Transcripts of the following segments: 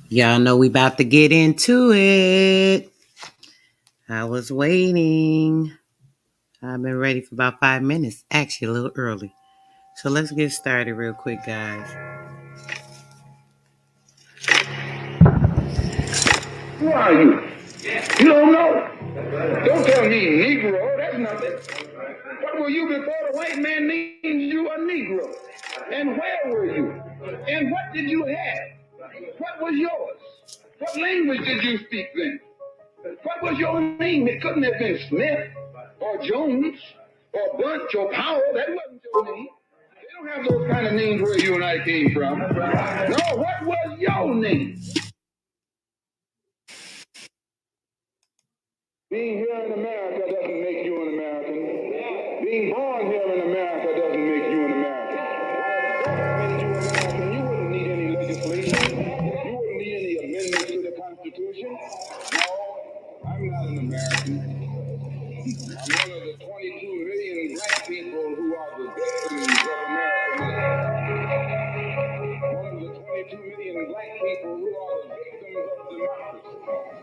Y'all know we about to get into it. I was waiting. I've been ready for about 5 minutes. Actually, a little early. So let's get started real quick, guys. Who are you? You don't know. Don't tell me Negro. That's nothing. What were you before the white man named you a Negro? And where were you? And what did you have? What was yours? What language did you speak then? What was your name? It couldn't have been Smith or Jones or Bunch or Powell. That wasn't your name. They don't have those kind of names where you and I came from. No, what was your name? Being here in America doesn't make you an American. Being born here in America doesn't make you an American. If that made you American, you wouldn't need any legislation. You wouldn't need any amendments to the Constitution. No, I'm not an American. I'm one of the 22 million black people who are the victims of America. One of the 22 million black people who are the victims of democracy.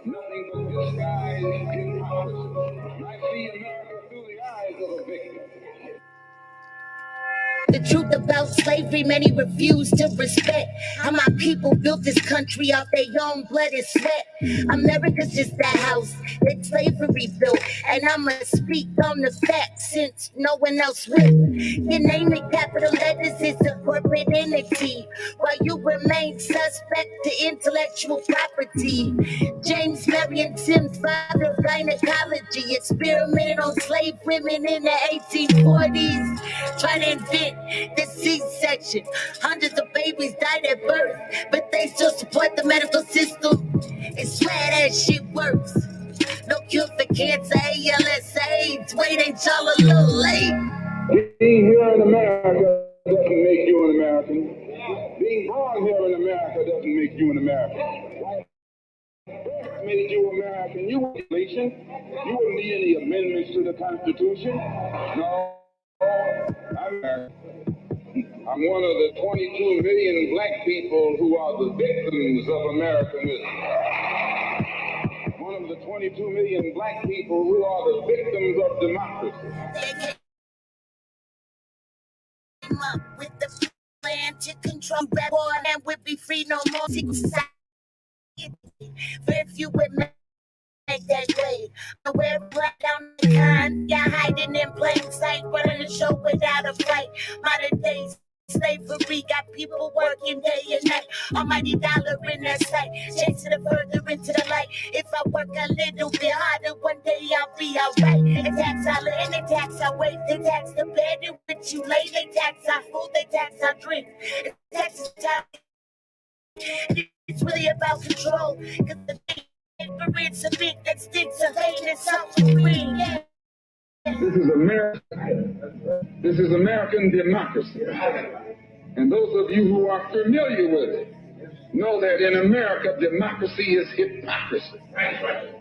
Nothing but disguised hypocrisy. I see America through the eyes of a victim. The truth about slavery, many refuse to respect. How my people built this country out their own blood and sweat. America's just that house that slavery built. And I'ma speak on the facts since no one else will. Your name in capital letters is a corporate entity, while you remain suspect to intellectual property. James Marion Sims, father of gynecology, experimented on slave women in the 1840s. Trying to invent the C-section. Hundreds of babies died at birth, but they still support the medical system. It's swear that shit works. No cure for cancer, ALS, AIDS. Wait, ain't y'all a little late? Being here in America doesn't make you an American. Being born here in America doesn't make you an American. Birth made you American. You wouldn't need any amendments to the Constitution. No, I'm one of the 22 million black people who are the victims of Americanism. One of the 22 million black people who are the victims of democracy. With the plan to control that war and would be free no more secret society. Very few would make that grade. Nowhere right down the con, you're hiding in plain sight, running the show without a fight. Modern days slavery got people working day and night. Almighty dollar in their sight, chasing it further into the light. If I work a little bit harder, one day I'll be alright. They tax our land, they tax our weight, they tax the bed in which you lay, they tax our food, they tax our drink. They tax the time. It's really about control, cause the ignorance of it that sticks of hate and suffering. Yeah. This is America. This is American democracy. And those of you who are familiar with it know that in America, democracy is hypocrisy.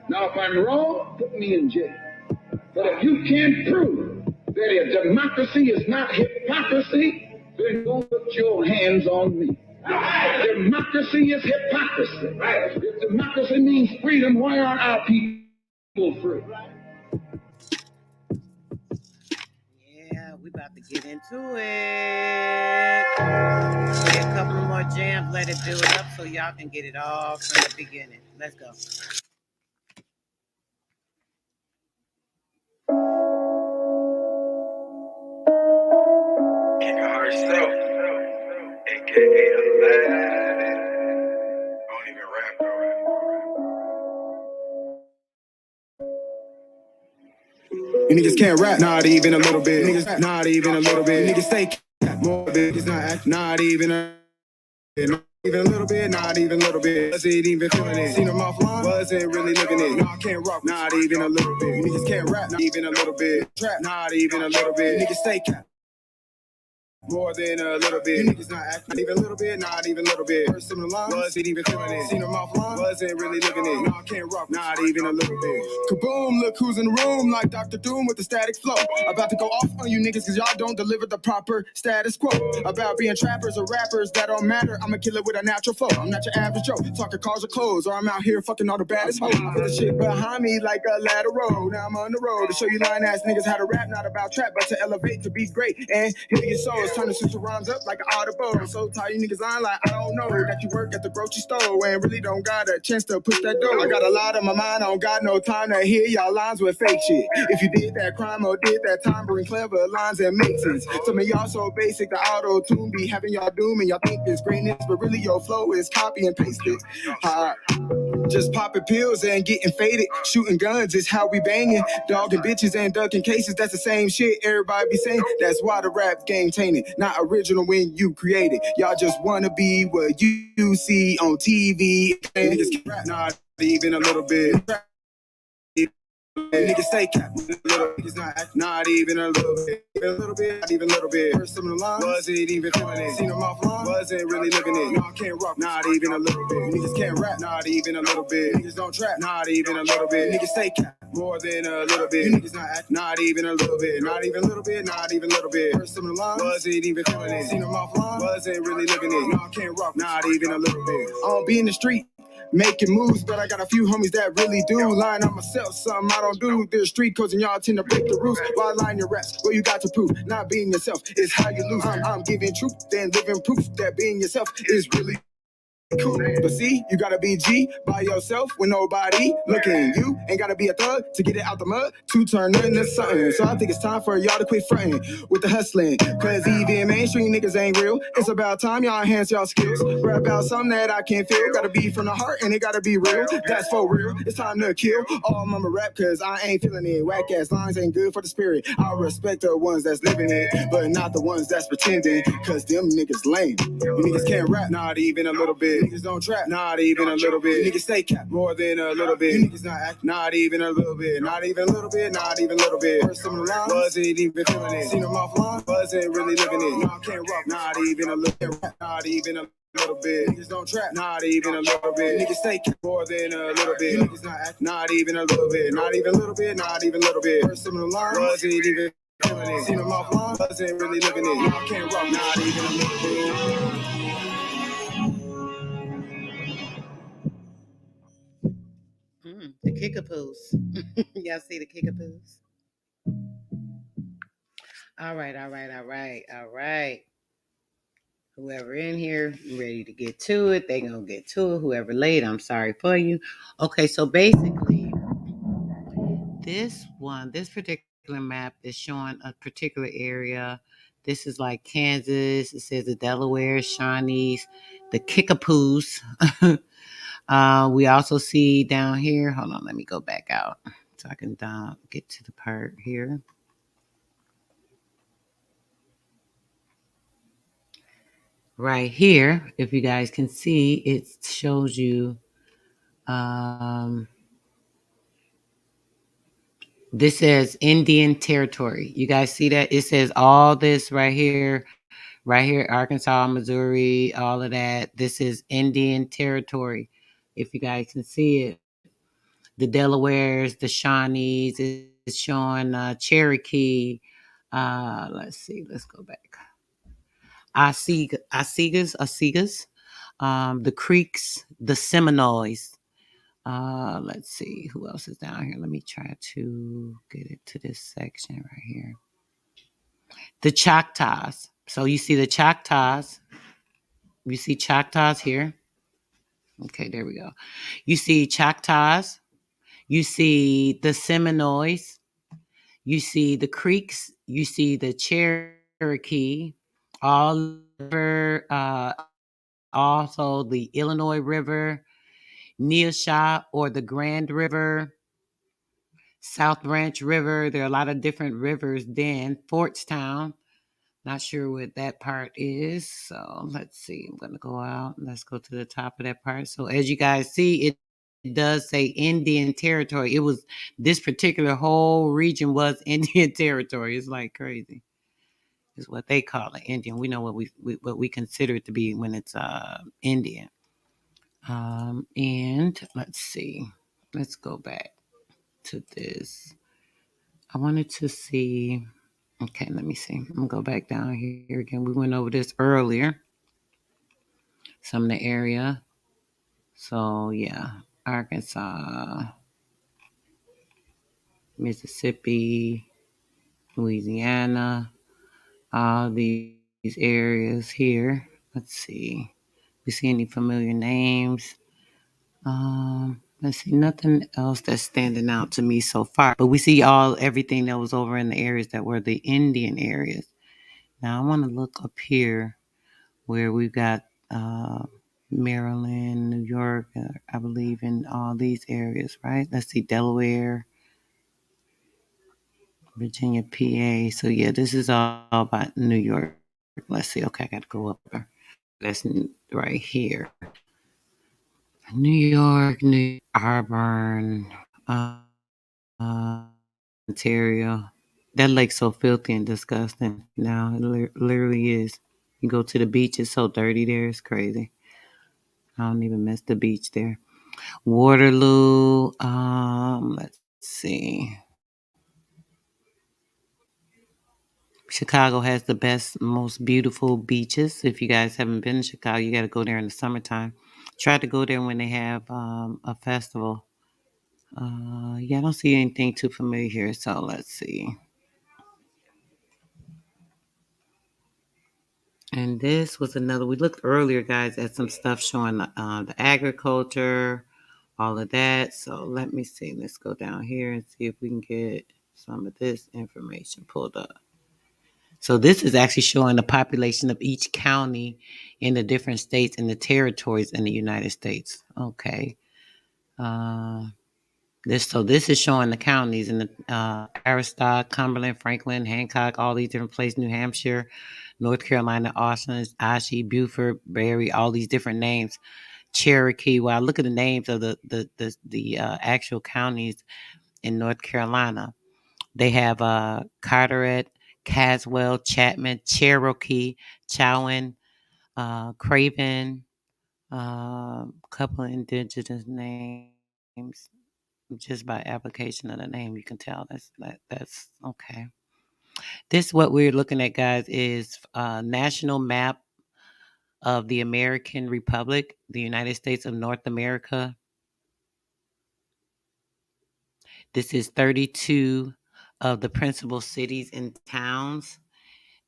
Now, if I'm wrong, put me in jail. But if you can't prove that a democracy is not hypocrisy, then don't put your hands on me. Democracy is hypocrisy. If democracy means freedom, why aren't our people free? Yeah, we about to get into it. Play a couple more jams, let it build up so y'all can get it all from the beginning. Let's go. King of herself, aka Aladdin. Don't even rap though. You niggas can't rap, not even a little bit. Niggas, not even a little bit. Niggas say more bit. It's not even a not even a little bit, not even a little bit. Was it even feeling it? Seen them offline, wasn't really living it. No, I can't rock, not even a little bit. Niggas can't rap, not even a little bit. Trap, not even a little bit. Niggas stay cap. more than a little bit. You niggas not acting even a little bit, not even a little bit. First similar line, wasn't even feeling it. Seen them offline, wasn't really living it. No, I can't rock, not even a little bit. Kaboom, look who's in the room, like Dr. Doom with the static flow. About to go off on you niggas cause y'all don't deliver the proper status quo. About being trappers or rappers, that don't matter. I'm a killer with a natural flow. I'm not your average Joe, talking cars or clothes, or I'm out here fucking all the baddest hoes. I put the shit behind me like a ladder road. Now I'm on the road to show you lying ass niggas how to rap, not about trap, but to elevate, to be great and heal your souls. Turn the sister rhymes up like an audible. I'm so tired, you niggas lying like I don't know that you work at the grocery store and really don't got a chance to push that door. I got a lot on my mind, I don't got no time to hear y'all lines with fake shit. If you did that crime or did that time, bring clever lines that make sense. Some of y'all so basic, the auto tune be having y'all doom and y'all think it's greatness, but really your flow is copy and pasted. Just popping pills and getting faded. Shooting guns is how we banging. Dogging bitches and ducking cases. That's the same shit everybody be saying. That's why the rap game tainted. Not original when you create it. Y'all just wanna be what you see on TV. And niggas rap not even a little bit. Niggas stay cap, niggas not even a little bit, not even a little bit. First some of the line, wasn't even feeling it. Seen them offline, wasn't really living it. No, I can't rock, not even a little bit. Niggas can't rap, not even a little bit. Niggas don't trap, not even a little bit. Niggas stay cap, more than a little bit. You niggas not even a little bit, not even a little bit, not even a little bit. First some of the line, wasn't even feeling it. Seen them offline, wasn't really living it. No, I can't rock, not even a little bit. I don't be in the street making moves, but I got a few homies that really do. Lying on myself, something I don't do. There's street codes and y'all tend to break the rules. Why line your raps? What you got to prove? Not being yourself is how you lose. I'm giving truth, then living proof that being yourself is really cool. But see, you gotta be G by yourself with nobody looking. You ain't gotta be a thug to get it out the mud to turn into something. So I think it's time for y'all to quit fronting with the hustling. Cause even mainstream niggas ain't real. It's about time y'all enhance y'all skills. Rap about something that I can't feel. Gotta be from the heart and it gotta be real. That's for real. It's time to kill all mama rap cause I ain't feeling it. Whack ass lines ain't good for the spirit. I respect the ones that's living it, but not the ones that's pretending. Cause them niggas lame. You niggas can't rap, not even a little bit. Niggas don't trap, not even a little bit. You niggas stay cap, more than a little bit. You niggas not act, not even a little bit. Not even a little bit, not even a little bit. First some of the line, wasn't even feeling it. Seen them offline, wasn't really living it. No, I can't rock, not even a little bit. Not even a little bit. Niggas don't trap, not even a little bit. Niggas stay cap, more than a little bit. You niggas not act, not even a little bit. Not even a little bit, not even a little bit. First some of the line, wasn't even feeling it. Seen them offline, wasn't really living it. No, I can't rock, not even a little bit. The kickapoos. Y'all see the kickapoos? All right, all right, all right, all right. Whoever in here ready to get to it, they gonna get to it. Whoever late, I'm sorry for you. Okay, so basically, this particular map is showing a particular area. This is like Kansas. It says the Delaware, Shawnees, the Kickapoos. We also see down here. Hold on, let me go back out so I can get to the part here. Right here, if you guys can see, it shows you. This says Indian Territory. You guys see that? It says all this right here, Arkansas, Missouri, all of that. This is Indian Territory. If you guys can see it, the Delawares, the Shawnees, it's showing Cherokee. Let's see, let's go back. Osegas, the Creeks, the Seminoles. Let's see who else is down here. Let me try to get it to this section right here. The Choctaws. So you see the Choctaws. You see Choctaws here. Okay, there we go. You see Choctaws. You see the Seminoles. You see the Creeks. You see the Cherokee. All over, also the Illinois River, Neosha or the Grand River, South Branch River. There are a lot of different rivers then. Fortstown. Not sure what that part is. So let's see. I'm going to go out. Let's go to the top of that part. So as you guys see, it does say Indian Territory. It was this particular whole region was Indian Territory. It's like crazy. is what they call an Indian. We know what we consider it to be when it's Indian. And let's see. Let's go back to this. I wanted to see. Okay, let me see. I'm gonna go back down here again. We went over this earlier. Some of the area. So yeah, Arkansas, Mississippi, Louisiana, all these areas here. Let's see. We see any familiar names? Let's see, nothing else that's standing out to me so far. But we see everything that was over in the areas that were the Indian areas. Now I want to look up here where we've got Maryland, New York, I believe in all these areas, right? Let's see, Delaware, Virginia, PA. So yeah, this is all about New York. Let's see. Okay, I got to go up there. That's right here. New York, Auburn, Ontario. That lake's so filthy and disgusting now. It literally is. You go to the beach, it's so dirty there. It's crazy. I don't even miss the beach there. Waterloo. Let's see. Chicago has the best, most beautiful beaches. If you guys haven't been to Chicago, you got to go there in the summertime. Try to go there when they have a festival. Yeah, I don't see anything too familiar here. So let's see. And this was another. We looked earlier, guys, at some stuff showing the agriculture, all of that. So let me see. Let's go down here and see if we can get some of this information pulled up. So this is actually showing the population of each county in the different states and the territories in the United States. Okay. Uh, this is showing the counties in the Aristotle, Cumberland, Franklin, Hancock, all these different places, New Hampshire, North Carolina, Austin, Oshie, Beaufort, Berry, all these different names. Cherokee. Well, I look at the names of the actual counties in North Carolina. They have Carteret, Caswell, Chapman, Cherokee, Chowan, Craven, a couple of indigenous names. Just by application of the name, you can tell that's okay. This what we're looking at, guys, is a national map of the American Republic, the United States of North America. This is 32 of the principal cities and towns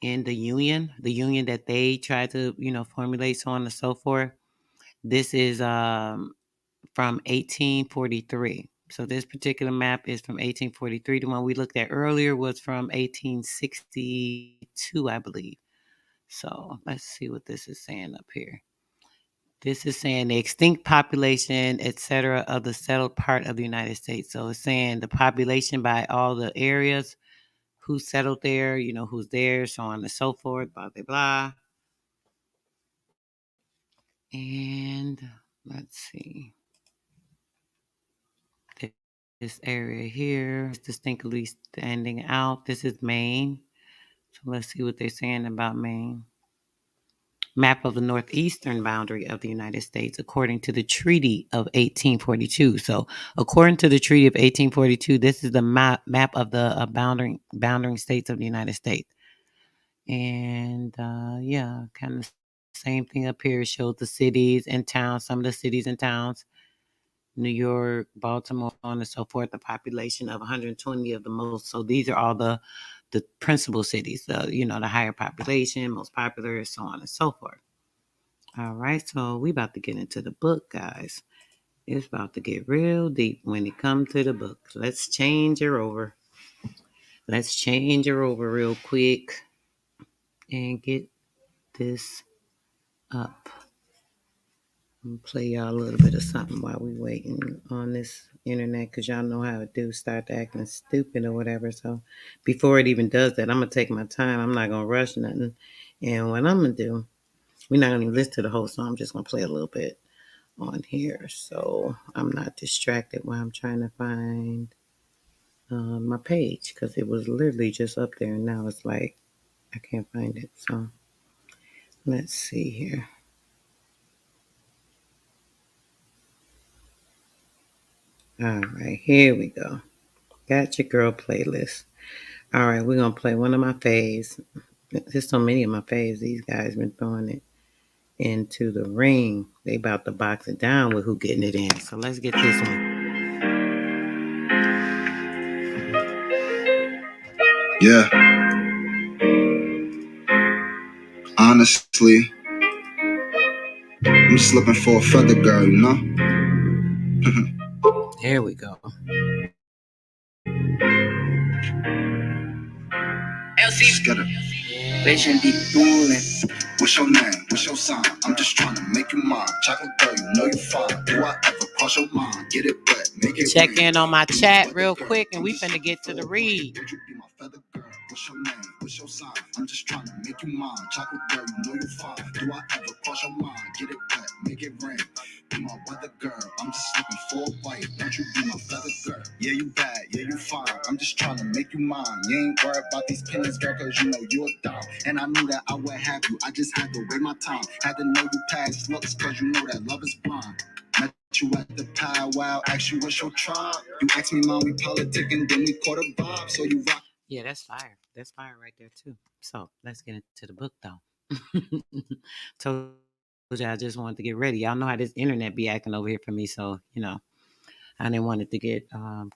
in the union that they tried to, formulate, so on and so forth. This is from 1843. So this particular map is from 1843. The one we looked at earlier was from 1862, I believe. So let's see what this is saying up here. This is saying the extinct population, etc., of the settled part of the United States. So it's saying the population by all the areas, who settled there, who's there, so on and so forth, blah, blah, blah. And let's see. This area here is distinctly standing out. This is Maine. So let's see what they're saying about Maine. Map of the northeastern boundary of the United States according to the Treaty of 1842. So according to the Treaty of 1842, this is the map of the boundary states of the United States. And yeah, kind of same thing up here. It shows the cities and towns, some of the cities and towns. New York, Baltimore, so on and so forth, a population of 120 of the most. So these are all the principal cities, the higher population, most popular, so on and so forth. All right, so we about to get into the book, guys. It's about to get real deep when it comes to the book. Let's change her over. Let's change her over real quick and get this up. I'm gonna play y'all a little bit of something while we waiting on this internet, because y'all know how it do start acting stupid or whatever. So before it even does that, I'm gonna take my time. I'm not gonna rush nothing. And what I'm gonna do, we're not gonna even listen to the whole song. I'm just gonna play a little bit on here, so I'm not distracted while I'm trying to find my page, because it was literally just up there, and now it's like I can't find it. So let's see here. All right, here we go. Got your girl playlist. All right, we're gonna play one of my faves. There's so many of my faves. These guys been throwing it into the ring. They about to box it down with who getting it in. So let's get this one. Yeah, honestly, I'm just looking for a feather girl, you know? There we go. Just gotta vision deep cooling. What's your name? What's your sign? I'm just trying to make you mine. Chocolate girl, you know you fine. Do I ever cross your mind? Get it wet, make it Check rain. in on my Be my chat weather real girl. quick, and I'm we just finna looking get to for the a feather. read. Would you be my feather girl? What's your name? What's your sign? I'm just trying to make you mine. Chocolate girl, you know you fine. Do I ever cross your mind? Get it wet, make it rain. Be my weather girl. I'm just looking for a bite. Won't you be my feather girl? Yeah, you bad. Yeah, you fine. I'm just trying to make you mine. You ain't worried about these pennies, girl, cause you know you're a dime. And I knew that I would have you. I just had to wait my time. Had to know you past looks, cause you know that love is blind. Met you at the powwow, asked you what's your tribe. You asked me, mom, we politicking, then we caught a vibe. So you rock. Yeah, that's fire. That's fire right there too. So let's get into the book though. Told you I just wanted to get ready. Y'all know how this internet be acting over here for me, so I didn't want it to get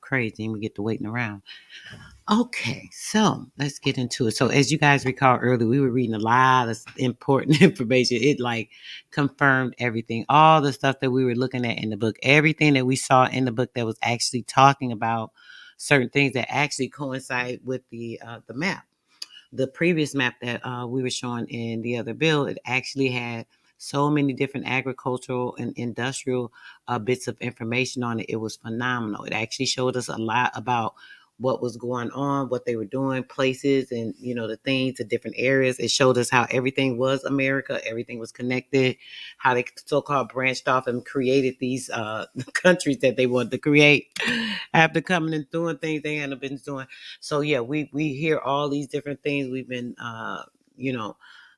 crazy and we get to waiting around. Okay, so let's get into it. So as you guys recall earlier, we were reading a lot of important information. It like confirmed everything, all the stuff that we were looking at in the book, everything that we saw in the book that was actually talking about certain things that actually coincide with the map. The previous map that we were showing in the other bill, it actually had so many different agricultural and industrial bits of information on it. It was phenomenal. It actually showed us a lot about what was going on, what they were doing, places, and the things, the different areas. It showed us how everything was America, everything was connected, how they so-called branched off and created these countries that they wanted to create after coming and doing things they hadn't been doing. So yeah, we hear all these different things. We've been you know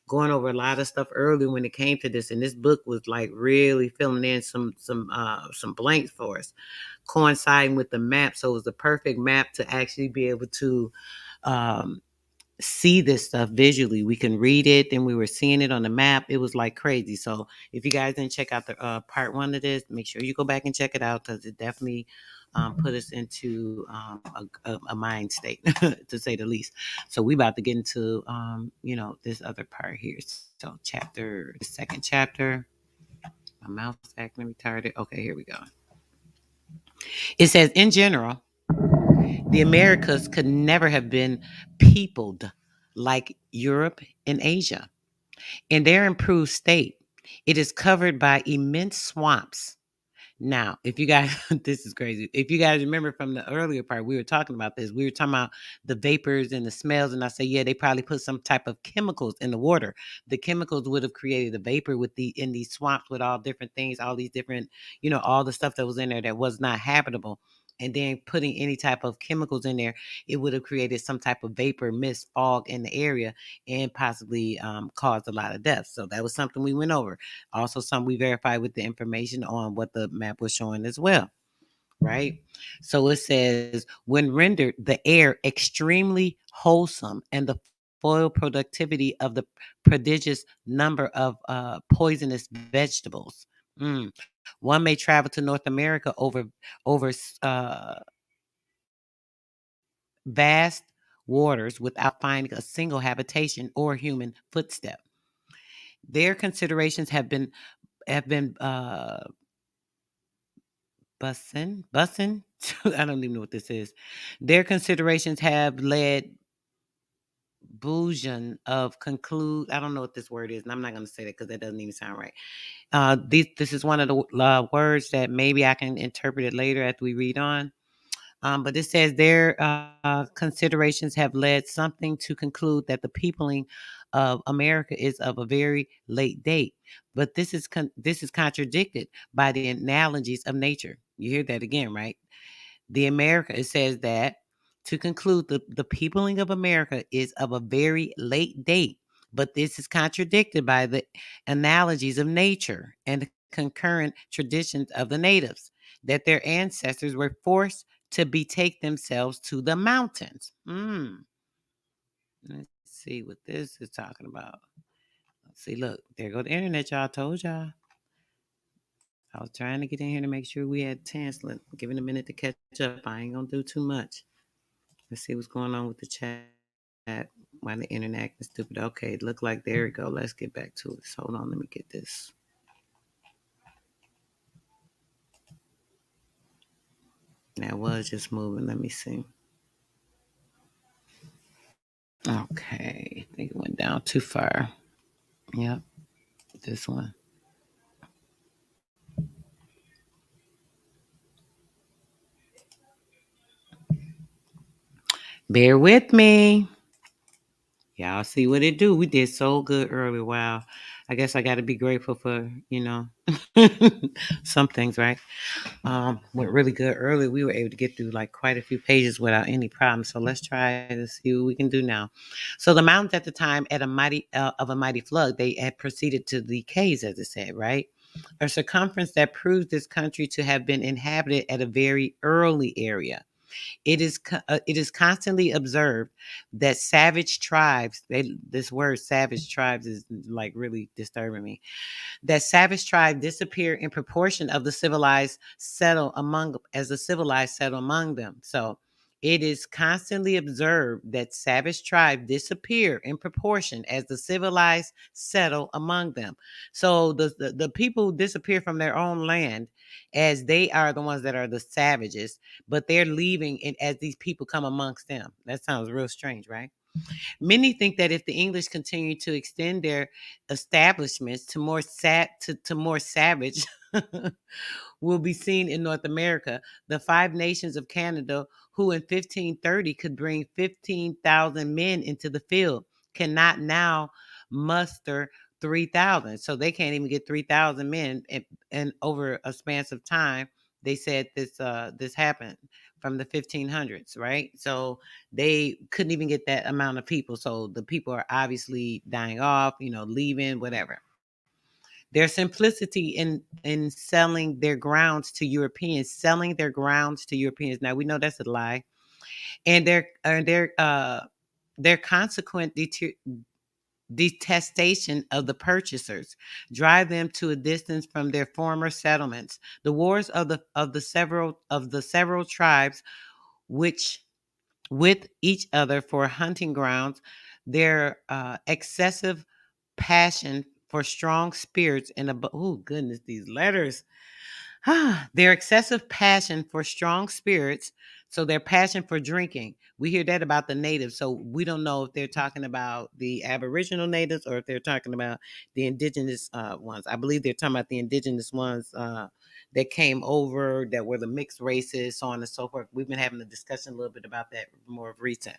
going over a lot of stuff earlier when it came to this, and this book was like really filling in some blanks for us, coinciding with the map. So it was the perfect map to actually be able to um see this stuff visually. We can read it, and we were seeing it on the map. It was like crazy. So if you guys didn't check out the part one of this, make sure you go back and check it out, because it definitely put us into a mind state to say the least. So we about to get into this other part here. So the second chapter. My mouse acting retarded. Okay, here we go. It says, in general, the Americas could never have been peopled like Europe and Asia. In their improved state, it is covered by immense swamps. Now, if you guys, this is crazy. If you guys remember from the earlier part, we were talking about this. We were talking about the vapors and the smells, and I said, yeah, they probably put some type of chemicals in the water. The chemicals would have created a vapor in these swamps with all different things, all these different, all the stuff that was in there that was not habitable. And then putting any type of chemicals in there, it would have created some type of vapor, mist, fog in the area, and possibly caused a lot of deaths. So that was something we went over. Also, some we verified with the information on what the map was showing as well, right? So it says, when rendered the air extremely wholesome and the soil productivity of the prodigious number of poisonous vegetables. One may travel to North America over vast waters without finding a single habitation or human footstep. Their considerations have been bussin. I don't even know what this is. Their considerations have led Boujan of conclude. I don't know what this word is, and I'm not going to say that because that doesn't even sound right. This is one of the words that maybe I can interpret it later after we read on. But it says their considerations have led something to conclude that the peopling of America is of a very late date. But this is contradicted by the analogies of nature. You hear that again, right? The America, it says that To conclude, the peopling of America is of a very late date, but this is contradicted by the analogies of nature and the concurrent traditions of the natives, that their ancestors were forced to betake themselves to the mountains. Let's see what this is talking about. Let's see, look, there go the internet, y'all. Told y'all. I was trying to get in here to make sure we had 10. So give it a minute to catch up. I ain't gonna do too much. Let's see what's going on with the chat. Why the internet acting stupid? Okay, look like there we go. Let's get back to it. So hold on, let me get this. That was just moving. Let me see. Okay, I think it went down too far. Yep, this one. Bear with me. Y'all see what it do. We did so good early. Wow. I guess I got to be grateful for, some things, right? Went really good early. We were able to get through like quite a few pages without any problem. So let's try to see what we can do now. So the mountains at the time at a mighty flood, they had proceeded to decay, as it said, right? A circumference that proves this country to have been inhabited at a very early area. It is constantly observed that savage tribes. This word "savage tribes" is like really disturbing me. That savage tribe disappear in proportion of the civilized settle among as the civilized settle among them. So it is constantly observed that savage tribe disappear in proportion as the civilized settle among them. So the people disappear from their own land as they are the ones that are the savages, but they're leaving and as these people come amongst them. That sounds real strange, right? Many think that if the English continue to extend their establishments to more savage will be seen in North America, the five nations of Canada, who in 1530 could bring 15,000 men into the field, cannot now muster 3,000. So they can't even get 3,000 men, and over a span of time, they said this happened from the 1500s, right? So they couldn't even get that amount of people. So the people are obviously dying off, leaving, whatever. Their simplicity in selling their grounds to Europeans. Now we know that's a lie, and their consequent detestation of the purchasers drive them to a distance from their former settlements. The wars of the several tribes, which with each other for hunting grounds, their excessive passion for strong spirits and oh goodness, these letters. Their excessive passion for strong spirits, so their passion for drinking. We hear that about the natives, so we don't know if they're talking about the Aboriginal natives or if they're talking about the indigenous ones. I believe they're talking about the indigenous ones that came over, that were the mixed races, so on and so forth. We've been having a discussion a little bit about that more of recent.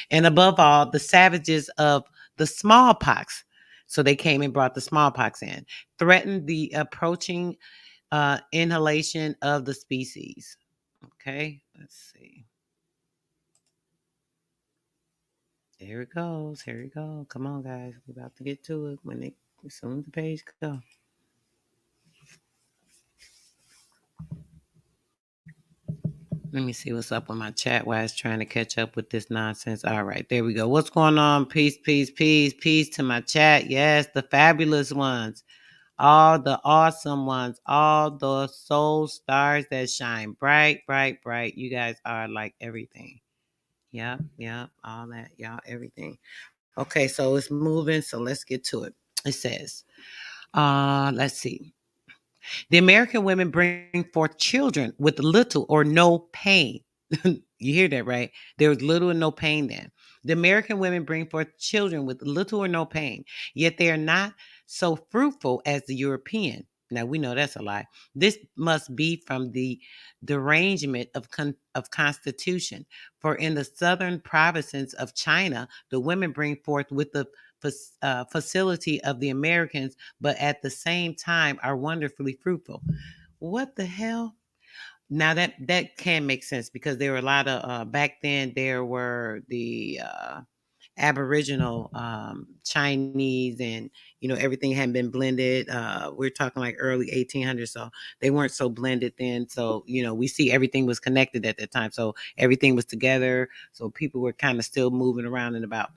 And above all, the savages of the smallpox. So they came and brought the smallpox in, threatened the approaching inhalation of the species. Okay, let's see. Here it goes. Here we go. Come on, guys. We're about to get to it as soon as the page go. Let me see what's up with my chat while it's trying to catch up with this nonsense. All right, there we go. What's going on? Peace, peace, peace, peace to my chat. Yes, the fabulous ones, all the awesome ones, all the soul stars that shine bright, bright, bright. You guys are like everything. Yep, yep, all that, y'all, everything. Okay, so it's moving, so let's get to it. It says, let's see. The American women bring forth children with little or no pain. You hear that, right? There was little or no pain then. The American women bring forth children with little or no pain, yet they are not so fruitful as the European. Now we know that's a lie. This must be from the derangement of constitution. For in the southern provinces of China, the women bring forth with the facility of the Americans, but at the same time are wonderfully fruitful. What the hell? Now that can make sense because there were a lot of back then there were the Aboriginal Chinese and everything hadn't been blended. We're talking like early 1800s, so they weren't so blended then. So we see everything was connected at that time, so everything was together. So people were kind of still moving around and about.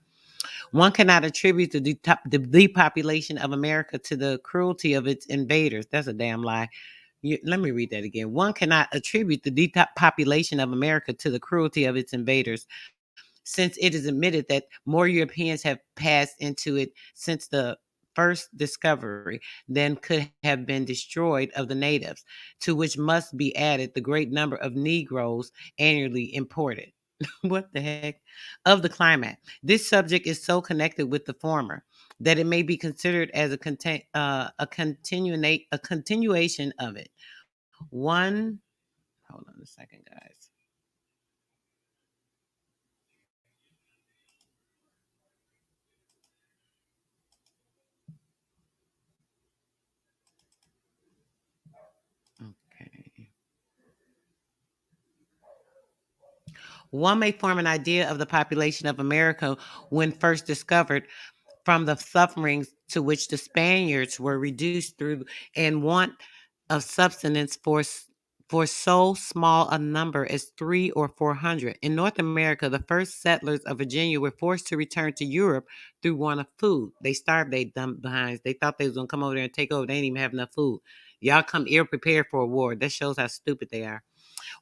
One cannot attribute the depopulation of America to the cruelty of its invaders. That's a damn lie. Let me read that again. One cannot attribute the depopulation of America to the cruelty of its invaders, since it is admitted that more Europeans have passed into it since the first discovery than could have been destroyed of the natives, to which must be added the great number of Negroes annually imported. What the heck? Of the climate. This subject is so connected with the former that it may be considered as a continuation of it. One, hold on a second, guys. Okay. One may form an idea of the population of America when first discovered from the sufferings to which the Spaniards were reduced through and want of subsistence for so small a number as 300 or 400. In North America, the first settlers of Virginia were forced to return to Europe through want of food. They starved they dumb behinds. They thought they was gonna come over there and take over. They didn't even have enough food. Y'all come ill prepared for a war. That shows how stupid they are.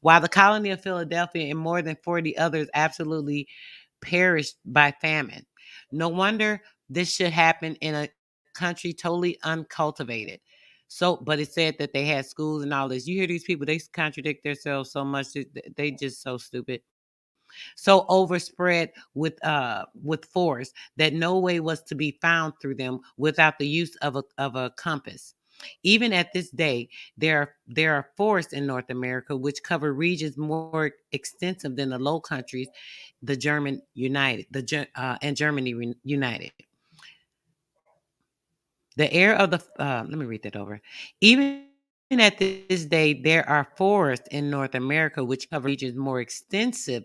While the colony of Philadelphia and more than 40 others absolutely perished by famine. No wonder this should happen in a country totally uncultivated. So, but it said that they had schools and all this. You hear these people, they contradict themselves so much. They just so stupid. So overspread with force that no way was to be found through them without the use of a compass. Even at this day, there are forests in North America which cover regions more extensive than the Low Countries, the German United, and Germany United. The air of the let me read that over. Even at this day, there are forests in North America which cover regions more extensive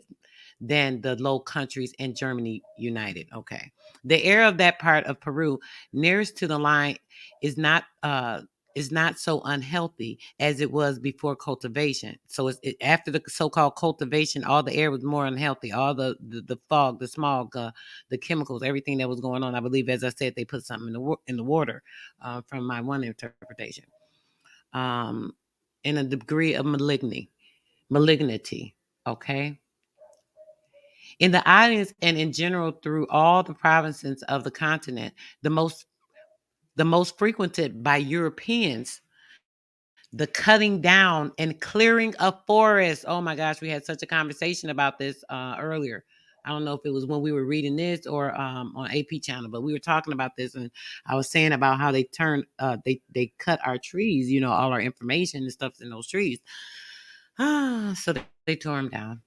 than the Low Countries and Germany united. Okay. The air of that part of Peru nearest to the line is not uh is not so unhealthy as it was before cultivation. So after the so-called cultivation, all the air was more unhealthy. All the fog, the smog, the chemicals, everything that was going on. I believe, as I said, they put something in the water, from my one interpretation. Um, in a degree of malignity. Okay. In the islands and in general through all the provinces of the continent, the most the most frequented by Europeans, the cutting down and clearing of forests. Oh my gosh, we had such a conversation about this earlier. I don't know if it was when we were reading this or on AP channel, but we were talking about this, and I was saying about how they cut our trees. All our information and stuff's in those trees. So they tore them down.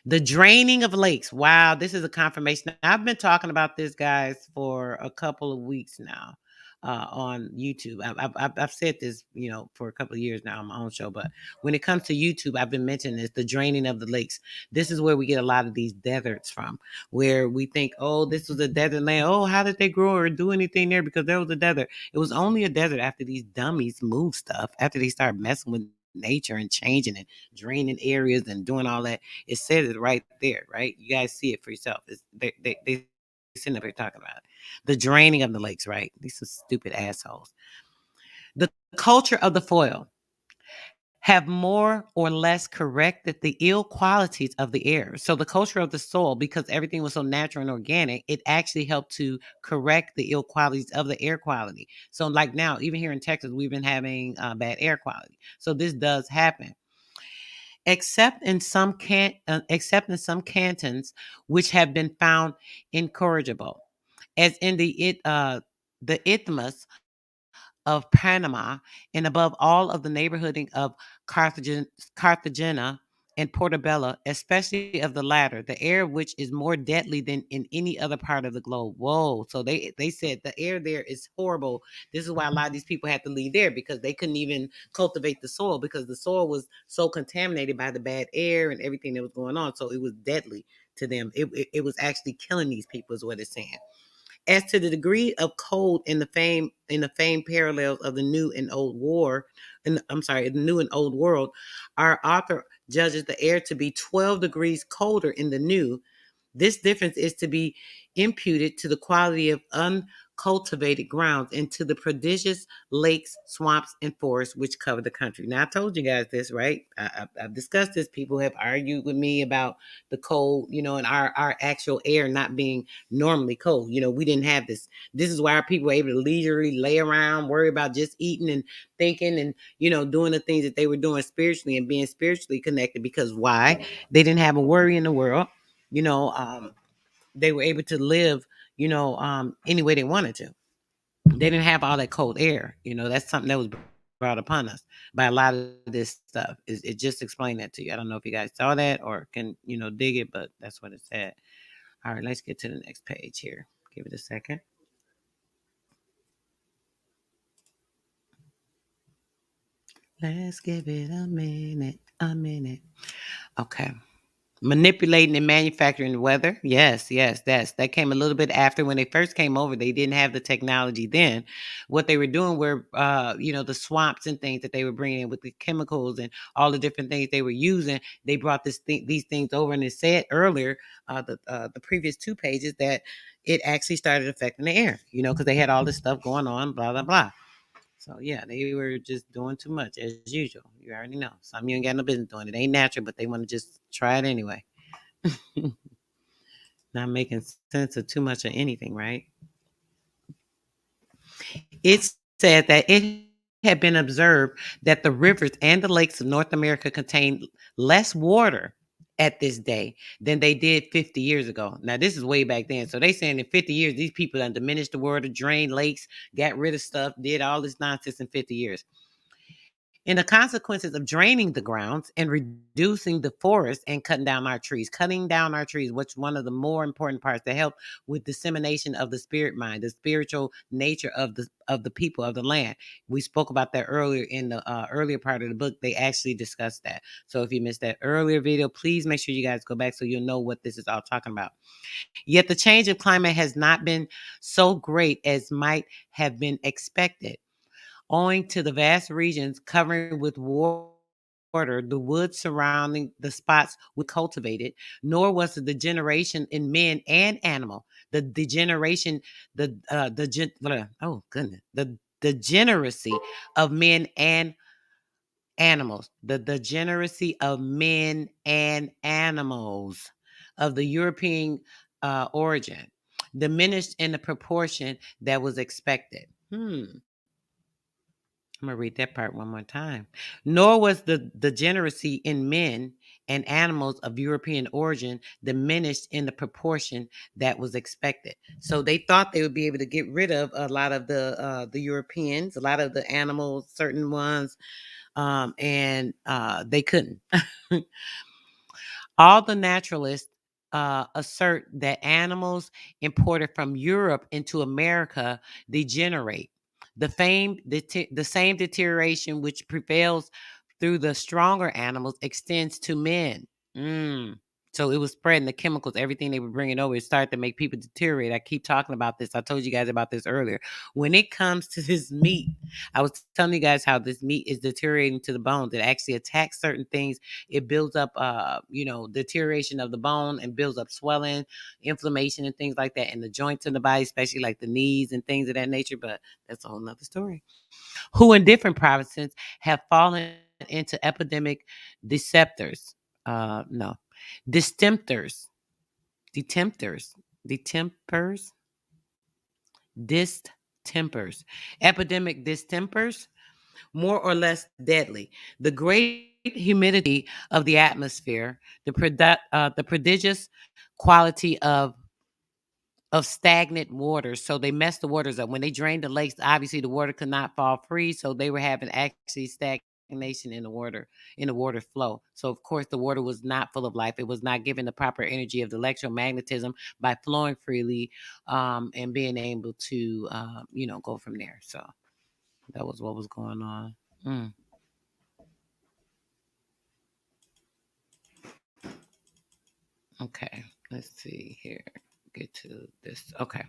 The draining of lakes. Wow, this is a confirmation. I've been talking about this, guys, for a couple of weeks now on YouTube. I've said this, for a couple of years now on my own show. But when it comes to YouTube, I've been mentioning this, the draining of the lakes. This is where we get a lot of these deserts from, where we think, oh, this was a desert land. Oh, how did they grow or do anything there? Because there was a desert. It was only a desert after these dummies moved stuff, after they started messing with nature and changing it, draining areas and doing all that. It says it right there, right? You guys see it for yourself. They sitting up here talking about it. The draining of the lakes, right? These are stupid assholes. The culture of the foil have more or less corrected the ill qualities of the air. So the culture of the soil, because everything was so natural and organic, it actually helped to correct the ill qualities of the air quality. So like now, even here in Texas, we've been having bad air quality. So this does happen. Except in some cantons which have been found incorrigible, as in the Isthmus of Panama, and above all of the neighborhood of Carthagena and Portobello, especially of the latter, the air of which is more deadly than in any other part of the globe. Whoa. So they said the air there is horrible. This is why a lot of these people had to leave there, because they couldn't even cultivate the soil, because the soil was so contaminated by the bad air and everything that was going on. So it was deadly to them. It was actually killing these people, is what it's saying. As to the degree of cold in the famed parallels of the New and Old War, the New and Old World, our author judges the air to be 12 degrees colder in the New. This difference is to be imputed to the quality of uncultivated grounds and to the prodigious lakes, swamps, and forests which cover the country. Now, I told you guys this, right? I've discussed this. People have argued with me about the cold, and our actual air not being normally cold. We didn't have this. This is why our people were able to leisurely lay around, worry about just eating and thinking and, doing the things that they were doing spiritually and being spiritually connected. Because why? They didn't have a worry in the world. you know, um, they were able to live, any way they wanted to. They didn't have all that cold air. That's something that was brought upon us by a lot of this stuff. It just explained that to you. I don't know if you guys saw that or can, dig it, but that's what it said. All right, let's get to the next page here. Give it a second. Let's give it a minute. A minute. Okay. Manipulating and manufacturing the weather. Yes, yes, that came a little bit after. When they first came over, they didn't have the technology then. What they were doing were, the swamps and things that they were bringing in with the chemicals and all the different things they were using. They brought these things over, and it said earlier, the previous 2 pages, that it actually started affecting the air. Because they had all this stuff going on, blah blah blah. So yeah, they were just doing too much as usual. You already know. Some you ain't got no business doing it. Ain't natural, but they want to just try it anyway. Not making sense of too much of anything, right? It said that it had been observed that the rivers and the lakes of North America contain less water at this day than they did 50 years ago. Now, this is way back then. So they saying in 50 years, these people done diminished the water, drained lakes, got rid of stuff, did all this nonsense in 50 years. In the consequences of draining the grounds and reducing the forest and cutting down our trees, which is one of the more important parts to help with dissemination of the spirit mind, the spiritual nature of the people of the land. We spoke about that earlier in the earlier part of the book. They actually discussed that. So if you missed that earlier video, please make sure you guys go back so you'll know what this is all talking about. Yet the change of climate has not been so great as might have been expected. Owing to the vast regions covering with water, the woods surrounding the spots we cultivated, nor was the degeneration in men and animal, the degeneration, oh goodness, the degeneracy of men and animals, the degeneracy of men and animals of the European origin diminished in the proportion that was expected. I'm going to read that part one more time. Nor was the degeneracy in men and animals of European origin diminished in the proportion that was expected. So they thought they would be able to get rid of a lot of the Europeans, a lot of the animals, certain ones, and they couldn't. All the naturalists assert that animals imported from Europe into America degenerate. The same deterioration which prevails through the stronger animals extends to men. Mm. So it was spreading the chemicals, everything they were bringing over. It started to make people deteriorate. I keep talking about this. I told you guys about this earlier. When it comes to this meat, I was telling you guys how this meat is deteriorating to the bones. It actually attacks certain things. It builds up, deterioration of the bone and builds up swelling, inflammation, and things like that in the joints in the body, especially like the knees and things of that nature. But that's a whole nother story. Who in different provinces have fallen into epidemic deceptors. No, distemptors, detemptors, detempers, distempers, epidemic distempers, more or less deadly. The great humidity of the atmosphere, the prodigious quality of stagnant water. So they messed the waters up. When they drained the lakes, obviously the water could not fall free. So they were having actually stagnant stagnation in the water flow. So of course the water was not full of life. It was not given the proper energy of the electromagnetism by flowing freely, and being able to go from there. So that was what was going on. Mm. Okay, let's see here. Get to this. Okay.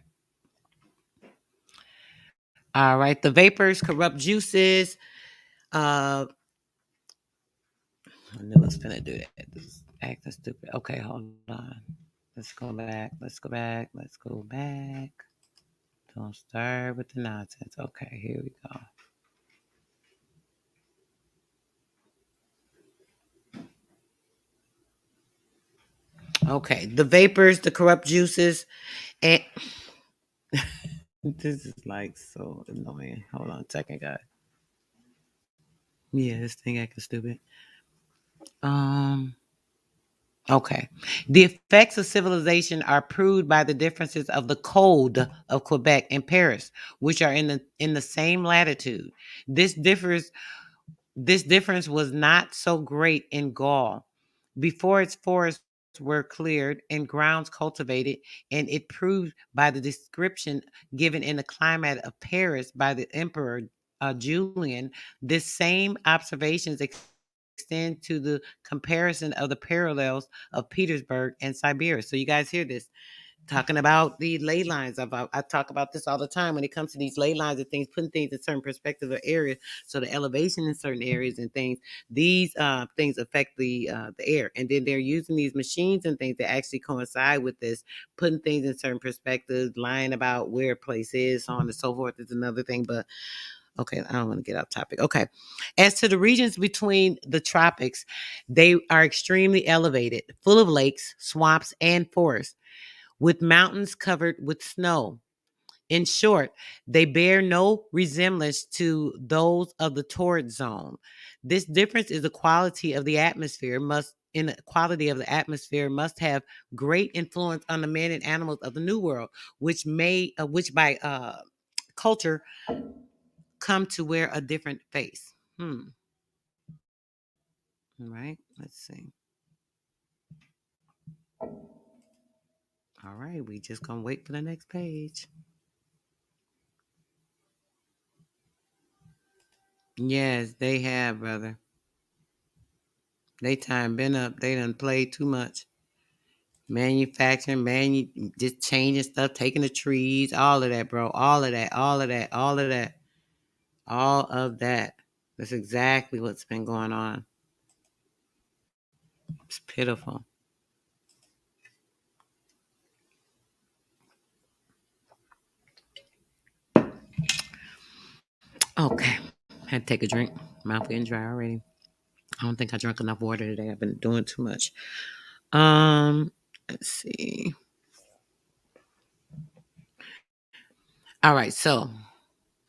All right. The vapors corrupt juices. I knew it was gonna do that. This is acting stupid. Okay, hold on. Let's go back. Let's go back. Let's go back. Don't start with the nonsense. Okay, here we go. Okay, the vapors, the corrupt juices, and this is like so annoying. Hold on a second, guys. Yeah, this thing acting stupid. Um. Okay. The effects of civilization are proved by the differences of the code of Quebec and Paris, which are in the same latitude. This differs this difference was not so great in Gaul. Before its forests were cleared and grounds cultivated, and it proved by the description given in the climate of Paris by the Emperor Julian, this same observations extend to the comparison of the parallels of Petersburg and Siberia. So you guys hear this talking about the ley lines. I talk about this all the time when it comes to these ley lines and things, putting things in certain perspectives or areas. So the elevation in certain areas and things, these things affect the air, and then they're using these machines and things that actually coincide with this, putting things in certain perspectives, lying about where a place is, so on and so forth is another thing. But okay, I don't want to get off topic. Okay. As to the regions between the tropics, they are extremely elevated, full of lakes, swamps, and forests, with mountains covered with snow. In short, they bear no resemblance to those of the torrid zone. This difference is the quality of the atmosphere must in the quality of the atmosphere must have great influence on the men and animals of the New World, which by culture come to wear a different face. All right, let's see. All right, we just gonna wait for the next page. Yes, they have, brother. They time been up. They done played too much. Manufacturing, just changing stuff, taking the trees, all of that, bro. All of that, all of that, all of that, all of that. That's exactly what's been going on. It's pitiful. Okay, had to take a drink. Mouth getting dry already. I don't think I drank enough water today. I've been doing too much. Let's see. All right, so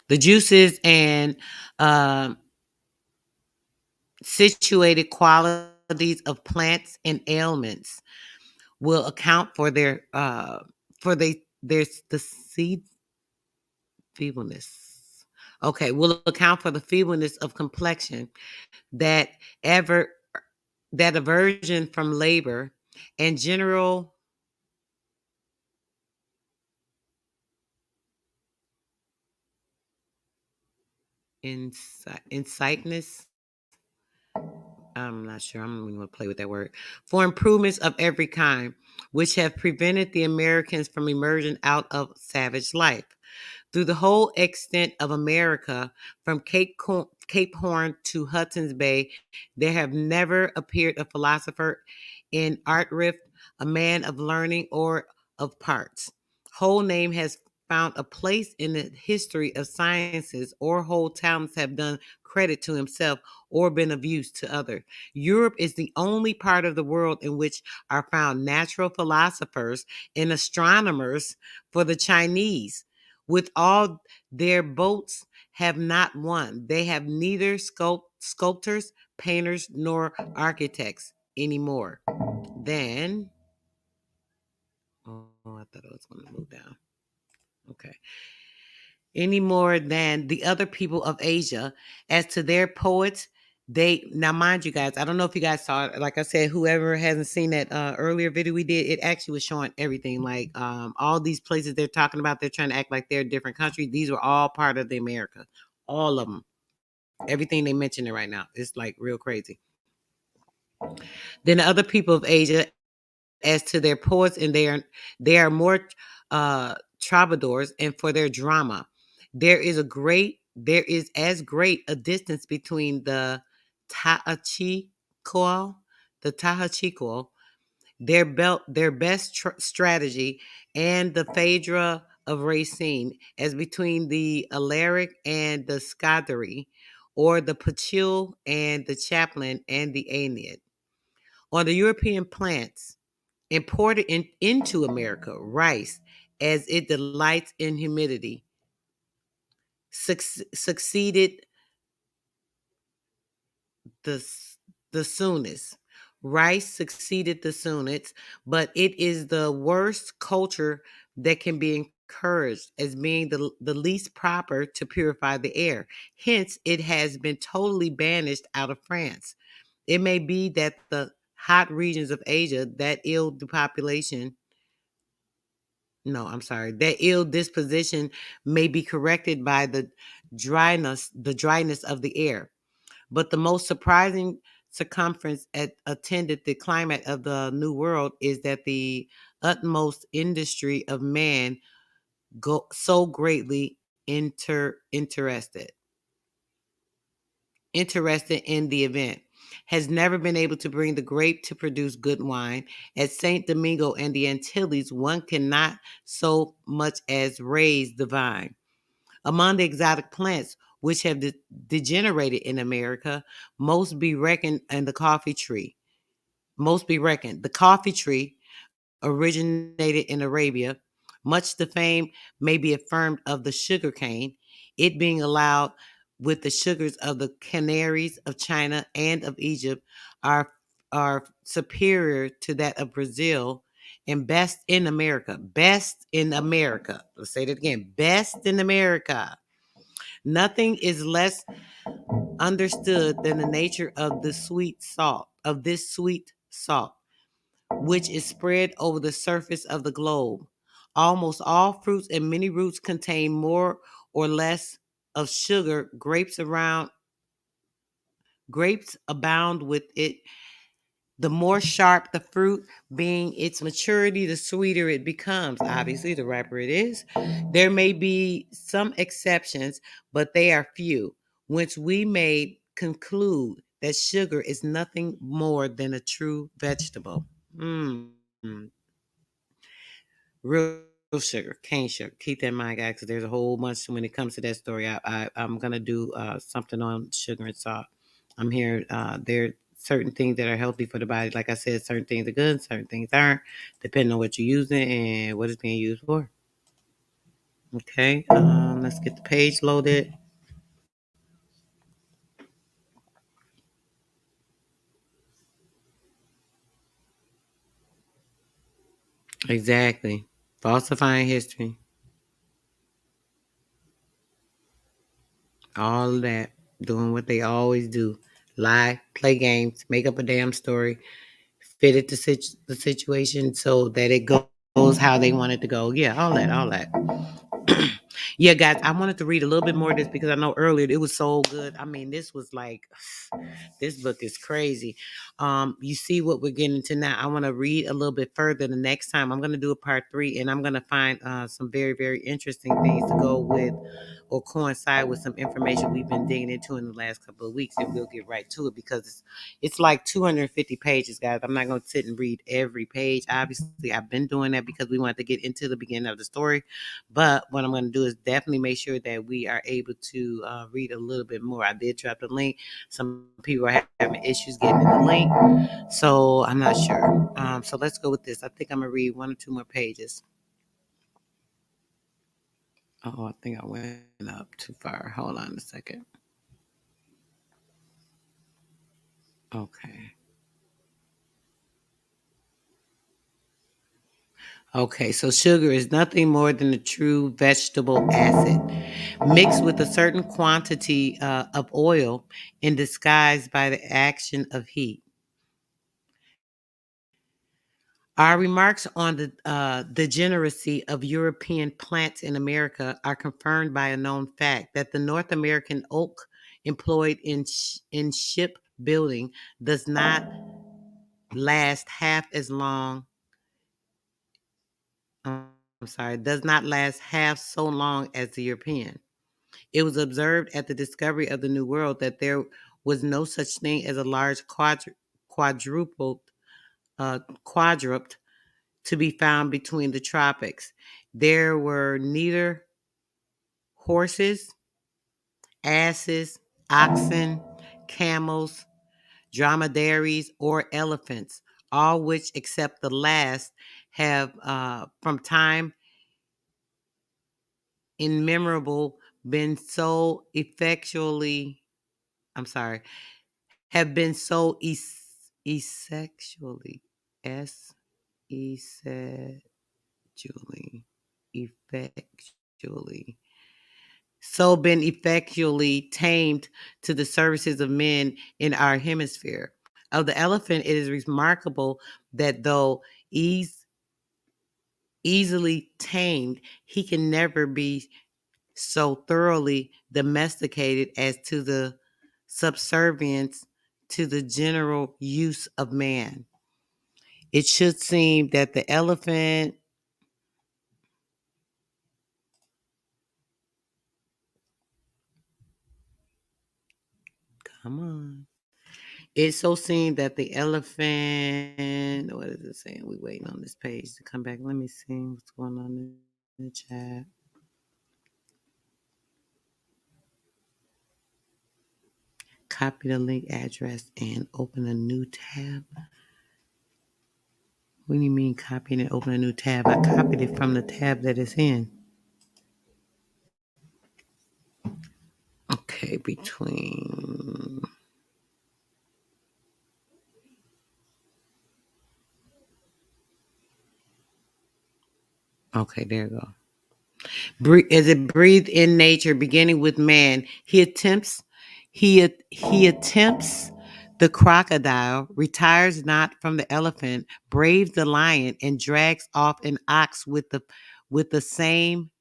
the juices and um, situated qualities of plants and ailments will account for there's the seed feebleness. Okay, will account for the feebleness of complexion, that ever that aversion from labor, and general insightness. I'm not sure. I'm going to play with that word. For improvements of every kind, which have prevented the Americans from emerging out of savage life. Through the whole extent of America, from Cape Horn to Hudson's Bay, there have never appeared a philosopher in art rift, a man of learning or of parts. Whole name has found a place in the history of sciences, or whole talents have done credit to himself or been of use to others. Europe is the only part of the world in which are found natural philosophers and astronomers. For the Chinese, with all their boats, have not one. They have neither sculptors, painters, nor architects anymore. Then, I thought I was going to move down. Okay. Any more than the other people of Asia. As to their poets, They now, mind you guys, I don't know if you guys saw it. Like I said, whoever hasn't seen that earlier video we did, it actually was showing everything. Like all these places they're talking about, they're trying to act like they're a different country. These were all part of the America, all of them. Everything they mentioning right now, it's like real crazy. Then the other people of Asia, as to their poets, and they are more troubadours, and for their drama, there is as great a distance between Tahachiqual, the Tahachiqual, their best strategy, and the Phaedra of Racine, as between the Alaric and the Scuderi, or the Pachil and the Chaplain and the Aeneid. On the European plants imported into America, rice, as it delights in humidity, succeeded the the soonest. Rice succeeded the soonest, but it is the worst culture that can be encouraged as being the least proper to purify the air. Hence, it has been totally banished out of France. It may be that the hot regions of Asia, that ill depopulation, no, I'm sorry, that ill disposition may be corrected by the dryness of the air. But the most surprising circumference attended the climate of the New World is that the utmost industry of man so greatly interested in the event, has never been able to bring the grape to produce good wine. At St. Domingo and the Antilles, one cannot so much as raise the vine. Among the exotic plants which have degenerated in America, most be reckoned and the coffee tree. Most be reckoned. The coffee tree originated in Arabia. Much the fame may be affirmed of the sugar cane, it being allowed with the sugars of the Canaries, of China, and of Egypt, are are superior to that of Brazil, and best in America. Best in America. Let's say that again. Best in America. Nothing is less understood than the nature of this sweet salt, which is spread over the surface of the globe. Almost all fruits and many roots contain more or less of sugar. Grapes abound with it. The more sharp the fruit, being its maturity, the sweeter it becomes. Obviously, the riper it is. There may be some exceptions, but they are few, whence we may conclude that sugar is nothing more than a true vegetable. Mm. Real sugar, cane sugar. Keep that in mind, guys, because there's a whole bunch when it comes to that story. I'm gonna do something on sugar and salt. I'm here. There are certain things that are healthy for the body. Like I said, certain things are good, certain things aren't, depending on what you're using and what it's being used for. Okay, let's get the page loaded. Exactly. Falsifying history, all of that, doing what they always do: lie, play games, make up a damn story, fit it to the situation so that it goes how they want it to go. Yeah, all that. Yeah, guys, I wanted to read a little bit more of this because I know earlier it was so good. I mean, this was like, this book is crazy. You see what we're getting into now. I want to read a little bit further the next time. I'm going to do a part 3, and I'm going to find some very, very interesting things to go with or coincide with some information we've been digging into in the last couple of weeks, and we'll get right to it because it's like 250 pages, guys. I'm not going to sit and read every page. Obviously, I've been doing that because we wanted to get into the beginning of the story. But what I'm going to do is definitely make sure that we are able to read a little bit more. I did drop the link. Some people are having issues getting in the link. So I'm not sure. So let's go with this. I think I'm going to read 1 or 2 more pages. Oh, I think I went up too far. Hold on a second. Okay. Okay, so sugar is nothing more than a true vegetable acid mixed with a certain quantity of oil and disguised by the action of heat. Our remarks on the degeneracy of European plants in America are confirmed by a known fact that the North American oak employed in shipbuilding does not last half as long. I'm sorry, does not last half so long as the European. It was observed at the discovery of the New World that there was no such thing as a large quadrupled quadruped to be found between the tropics. There were neither horses, asses, oxen, camels, dromedaries, or elephants, all which, except the last, have from time immemorable been so effectually, I'm sorry, have been so effectually, s effectually, effectually, so been effectually tamed to the services of men in our hemisphere. Of the elephant, it is remarkable that though easily tamed, he can never be so thoroughly domesticated as to the subservience to the general use of man. It should seem that the elephant, come on. It so seemed that the elephant, what is it saying? We waiting on this page to come back. Let me see what's going on in the chat. Copy the link address and open a new tab. What do you mean copy and open a new tab? I copied it from the tab that it's in. Okay, between. Okay, there you go. As it breathed in nature, beginning with man, he attempts the crocodile, retires not from the elephant, braves the lion, and drags off an ox with the same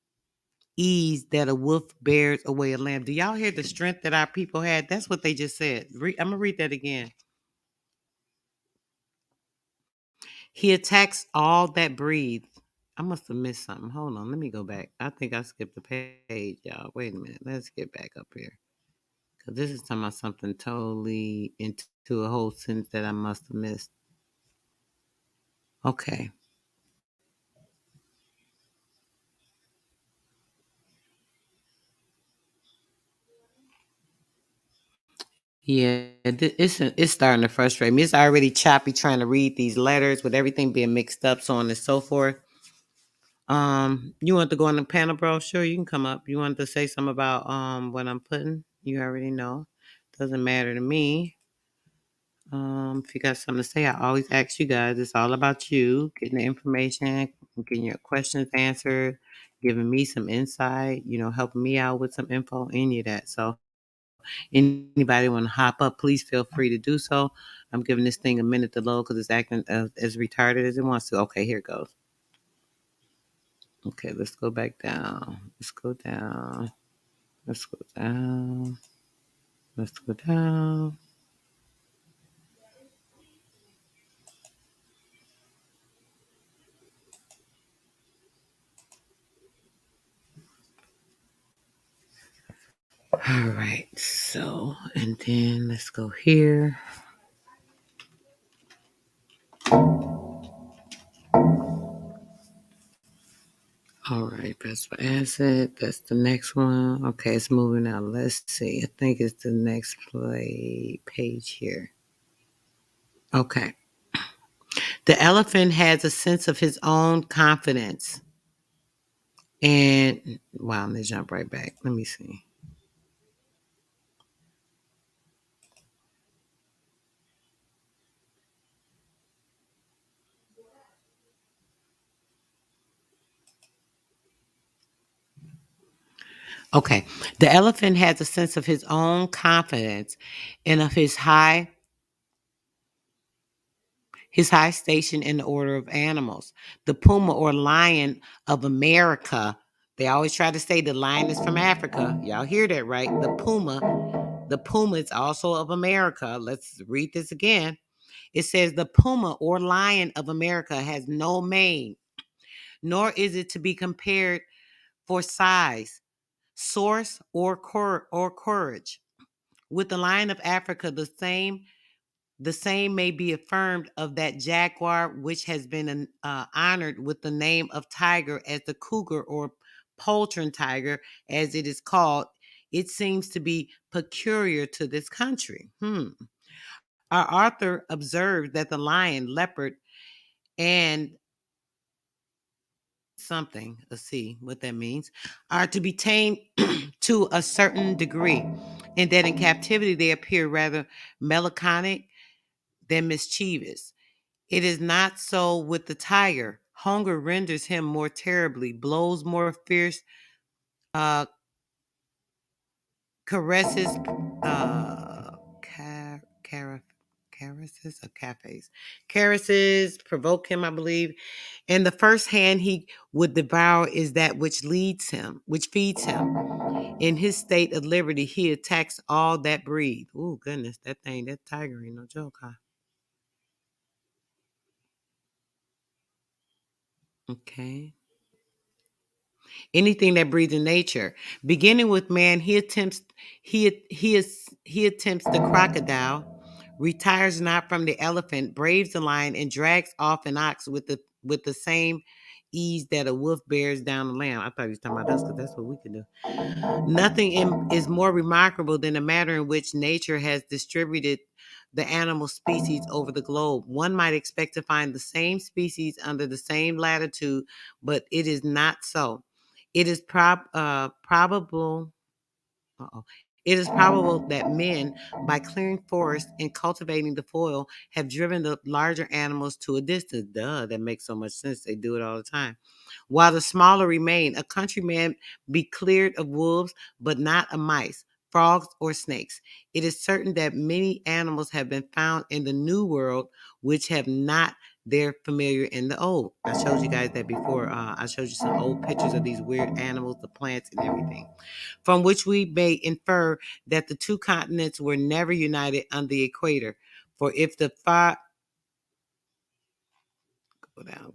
ease that a wolf bears away a lamb. Do y'all hear the strength that our people had? That's what they just said. I'm gonna read that again. He attacks all that breathe. I must have missed something. Hold on, let me go back. I think I skipped the page, y'all. Wait a minute. Let's get back up here. Because this is talking about something totally into a whole sentence that I must have missed. Okay. Yeah, it's starting to frustrate me. It's already choppy trying to read these letters with everything being mixed up, so on and so forth. You want to go on the panel, bro? Sure, you can come up. You wanted to say something about what I'm putting? You already know. Doesn't matter to me. If you got something to say, I always ask you guys. It's all about you, getting the information, getting your questions answered, giving me some insight, helping me out with some info, any of that. So anybody want to hop up, please feel free to do so. I'm giving this thing a minute to load because it's acting as retarded as it wants to. Okay, here it goes. Okay, let's go back down. Let's go down. Let's go down. Let's go down. All right, so, and then let's go here. All right, best for asset. That's the next one. Okay, it's moving out. Let's see. I think it's the next page here. Okay. The elephant has a sense of his own confidence. And wow, let me jump right back. Let me see. Okay. The elephant has a sense of his own confidence and of his high station in the order of animals. The puma or lion of America. They always try to say the lion is from Africa. Y'all hear that, right? The puma is also of America. Let's read this again. It says the puma or lion of America has no mane, nor is it to be compared for size, source, or courage. With the lion of Africa, the same may be affirmed of that jaguar, which has been honored with the name of tiger as the cougar or poultry tiger, as it is called. It seems to be peculiar to this country. Our author observed that the lion, leopard, and something, let's see what that means, are to be tamed to a certain degree, and that in captivity they appear rather melancholic than mischievous. It is not so with the tiger. Hunger renders him more terribly, blows more fierce, uh, caresses, caresses or cafes, caresses provoke him, I believe. And the first hand he would devour is that which feeds him. In his state of liberty, he attacks all that breathe. Oh goodness, that tiger ain't no joke, huh? Okay. Anything that breathes in nature. Beginning with man, he attempts the crocodile, retires not from the elephant, braves the lion, and drags off an ox with the same ease that a wolf bears down a lamb. I thought he was talking about us because that's what we could do. Is more remarkable than the manner in which nature has distributed the animal species over the globe. One might expect to find the same species under the same latitude, but it is not so. It is probable. Uh-oh. It is probable that men, by clearing forests and cultivating the soil, have driven the larger animals to a distance. Duh, that makes so much sense. They do it all the time. While the smaller remain, a country may be cleared of wolves, but not of mice, frogs, or snakes. It is certain that many animals have been found in the New World which have not their familiar in the old. I showed you guys that before. I showed you some old pictures of these weird animals, the plants, and everything, from which we may infer that the two continents were never united on the equator. For if the far go down.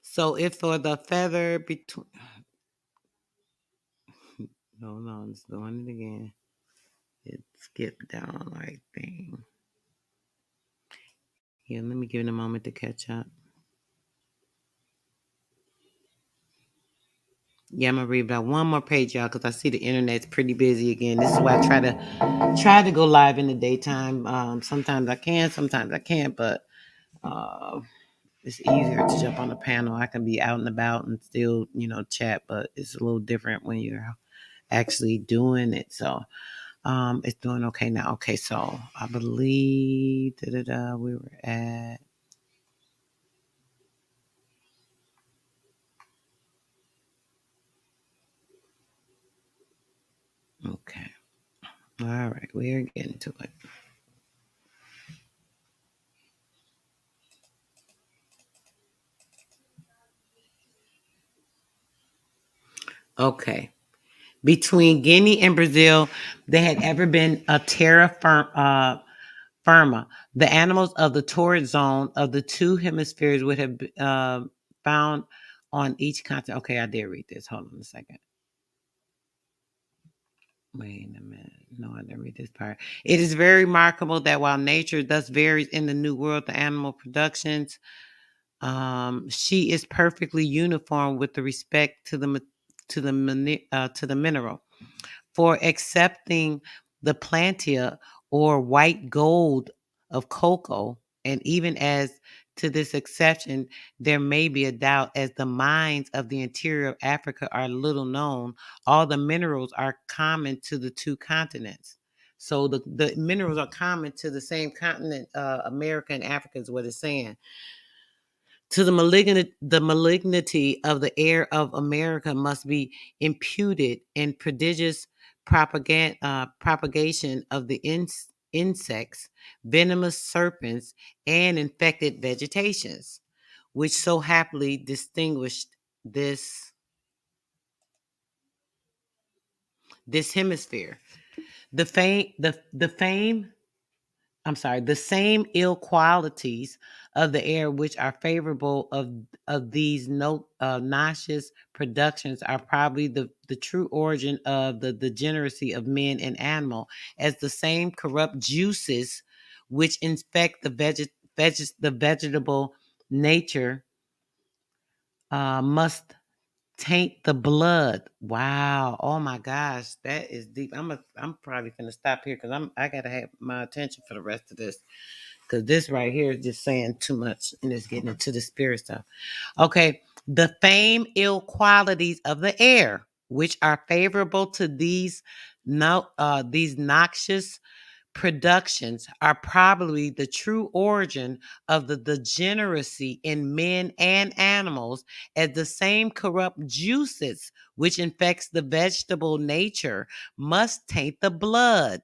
So if for the feather between no, it's doing it again. It skipped down like thing. Yeah, let me give it a moment to catch up. Yeah, I'm gonna read about one more page, y'all, because I see the internet's pretty busy again. This is why I try to go live in the daytime. Sometimes I can, sometimes I can't, but uh, it's easier to jump on the panel. I can be out and about and still, chat, but it's a little different when you're actually doing it. So it's doing okay now. Okay, so I believe we were at. Okay. All right, we're getting to it. Okay. Between Guinea and Brazil, there had ever been a firma. The animals of the torrid zone of the two hemispheres would have found on each continent. Okay, I did read this. Hold on a second. Wait a minute. No, I didn't read this part. It is very remarkable that while nature thus varies in the New World, the animal productions, she is perfectly uniform with the respect to the mineral. For accepting the plantia or white gold of cocoa, and even as to this exception, there may be a doubt as the mines of the interior of Africa are little known. All the minerals are common to the two continents. So the minerals are common to the same continent, America and Africa is what it's saying. To the malignity of the air of America must be imputed in prodigious propagation of the insects, venomous serpents, and infected vegetations, which so happily distinguished this this hemisphere. The same ill qualities of the air which are favorable of these noxious productions are probably the true origin of the degeneracy of men and animal, as the same corrupt juices which infect the vegetable nature must taint the blood. Wow. Oh my gosh, that is deep. I'm probably gonna stop here because I gotta have my attention for the rest of this. Because this right here is just saying too much and it's getting into the spirit stuff. Okay. The fame ill qualities of the air, which are favorable to these no these noxious productions, are probably the true origin of the degeneracy in men and animals, as the same corrupt juices which infects the vegetable nature must taint the blood.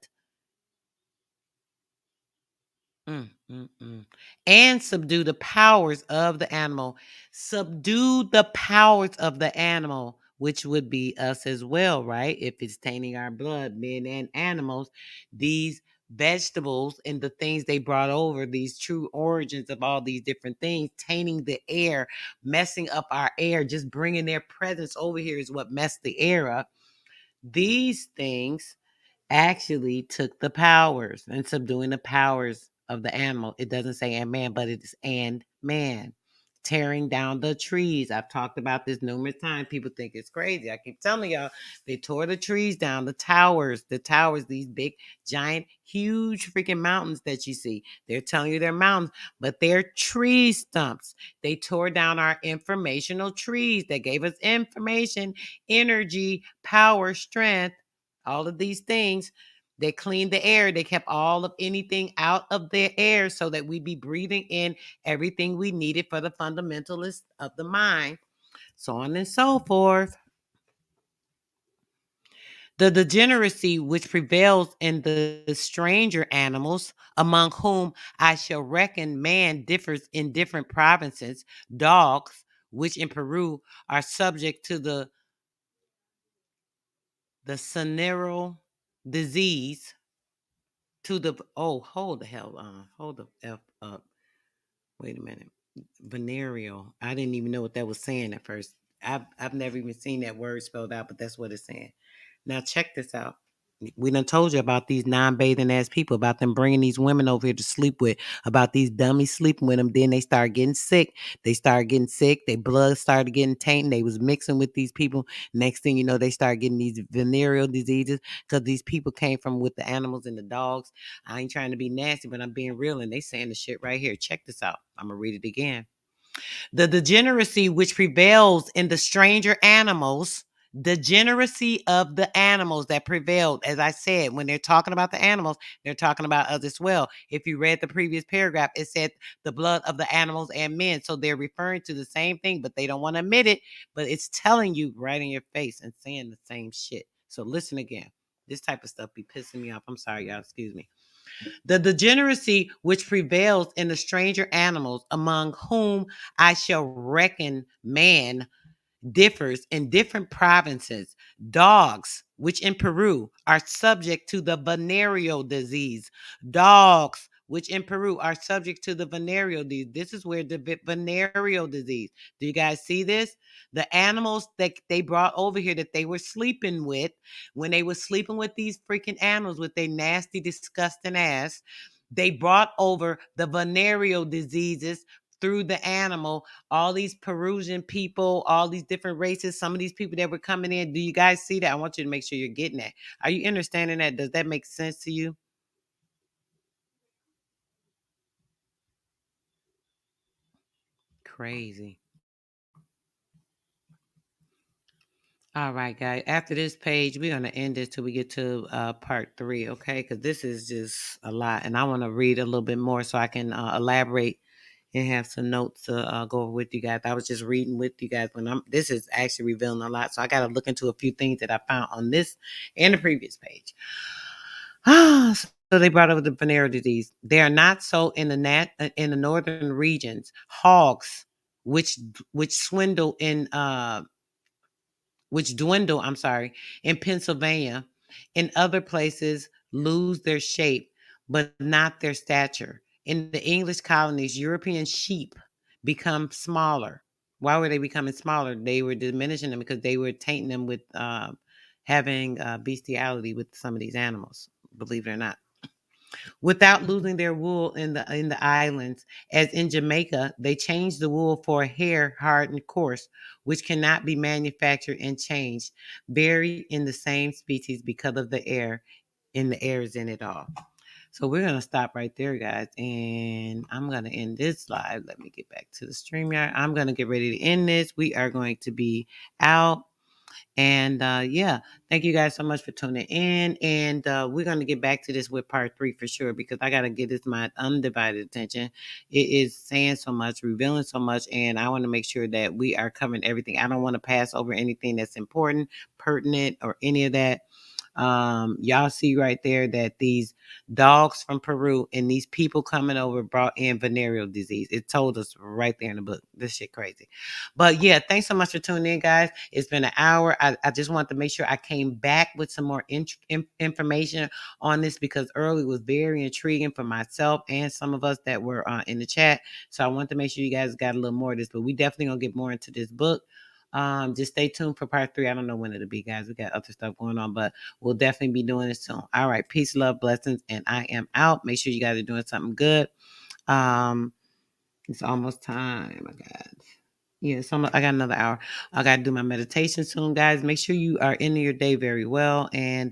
And subdue the powers of the animal. Subdue the powers of the animal, which would be us as well, right? If it's tainting our blood, men and animals, these vegetables and the things they brought over, these true origins of all these different things, tainting the air, messing up our air, just bringing their presence over here is what messed the air up. These things actually took the powers and subduing the powers of the animal. It doesn't say and man, but it is and man. Tearing down the trees. I've talked about this numerous times. People think it's crazy. I keep telling y'all, they tore the trees down, the towers, these big, giant, huge freaking mountains that you see. They're telling you they're mountains, but they're tree stumps. They tore down our informational trees that gave us information, energy, power, strength, all of these things. They cleaned the air. They kept all of anything out of the air so that we be breathing in everything we needed for the fundamentalists of the mind, so on and so forth. The degeneracy which prevails in the stranger animals, among whom I shall reckon man, differs in different provinces. Dogs, which in Peru are subject to the venereal disease, to the hold the hell on, hold the f up. Wait a minute. Venereal. I didn't even know what that was saying at first. I've never even seen that word spelled out, but that's what it's saying. Now check this out. We done told you about these non-bathing ass people, about them bringing these women over here to sleep with, about these dummies sleeping with them. Then they start getting sick. They start getting sick. Their blood started getting tainted. They was mixing with these people. Next thing you know, they start getting these venereal diseases because these people came from with the animals and the dogs. I ain't trying to be nasty, but I'm being real, and they saying the shit right here. Check this out. I'm gonna read it again. The degeneracy which prevails in the stranger animals, degeneracy of the animals that prevailed, as I said, when they're talking about the animals, they're talking about us as well. If you read the previous paragraph, it said the blood of the animals and men. So they're referring to the same thing, but they don't want to admit it, but it's telling you right in your face and saying the same shit. So listen again. This type of stuff be pissing me off. I'm sorry, y'all. Excuse me. The degeneracy which prevails in the stranger animals, among whom I shall reckon man, differs in different provinces. Dogs, which in Peru are subject to the venereal disease. Dogs, which in Peru are subject to the venereal disease. This is where the venereal disease. Do you guys see this? The animals that they brought over here that they were sleeping with, when they were sleeping with these freaking animals with their nasty, disgusting ass, they brought over the venereal diseases through the animal. All these Peruvian people, all these different races, some of these people that were coming in. Do you guys see that? I want you to make sure you're getting that. Are you understanding that? Does that make sense to you? Crazy. All right, guys. After this page, we're going to end this till we get to part 3, okay? Because this is just a lot. And I want to read a little bit more so I can elaborate and have some notes to go over with you guys. I was just reading with you guys this is actually revealing a lot. So I got to look into a few things that I found on this and the previous page. So they brought over the venereal disease. They are not so in the northern regions. Hogs, which swindle in which dwindle, I'm sorry, in Pennsylvania. In other places, lose their shape, but not their stature. In the English colonies, European sheep become smaller. Why were they becoming smaller? They were diminishing them because they were tainting them with having bestiality with some of these animals, believe it or not, without losing their wool in the islands. As in Jamaica, they changed the wool for hair hard and coarse, which cannot be manufactured and changed, buried in the same species because of the air, and the air is in it all. So we're gonna stop right there, guys, and I'm gonna end this live. Let me get back to the StreamYard. I'm gonna get ready to end this. We are going to be out. And yeah, thank you guys so much for tuning in. And we're going to get back to this with part 3 for sure, because I got to get this my undivided attention. It is saying so much, revealing so much, and I want to make sure that we are covering everything. I don't want to pass over anything that's important, pertinent, or any of that. Y'all see right there that these dogs from Peru and these people coming over brought in venereal disease. It told us right there in the book. This shit crazy. But yeah, thanks so much for tuning in, guys. It's been an hour. I just wanted to make sure I came back with some more information on this, because early was very intriguing for myself and some of us that were in the chat. So I want to make sure you guys got a little more of this, but we definitely gonna get more into this book. Just stay tuned for part 3. I don't know when it'll be, guys. We got other stuff going on, but we'll definitely be doing this soon. All right. Peace, love, blessings. And I am out. Make sure you guys are doing something good. It's almost time. I got, yeah, I got another hour. I got to do my meditation soon, guys. Make sure you are ending your day very well. And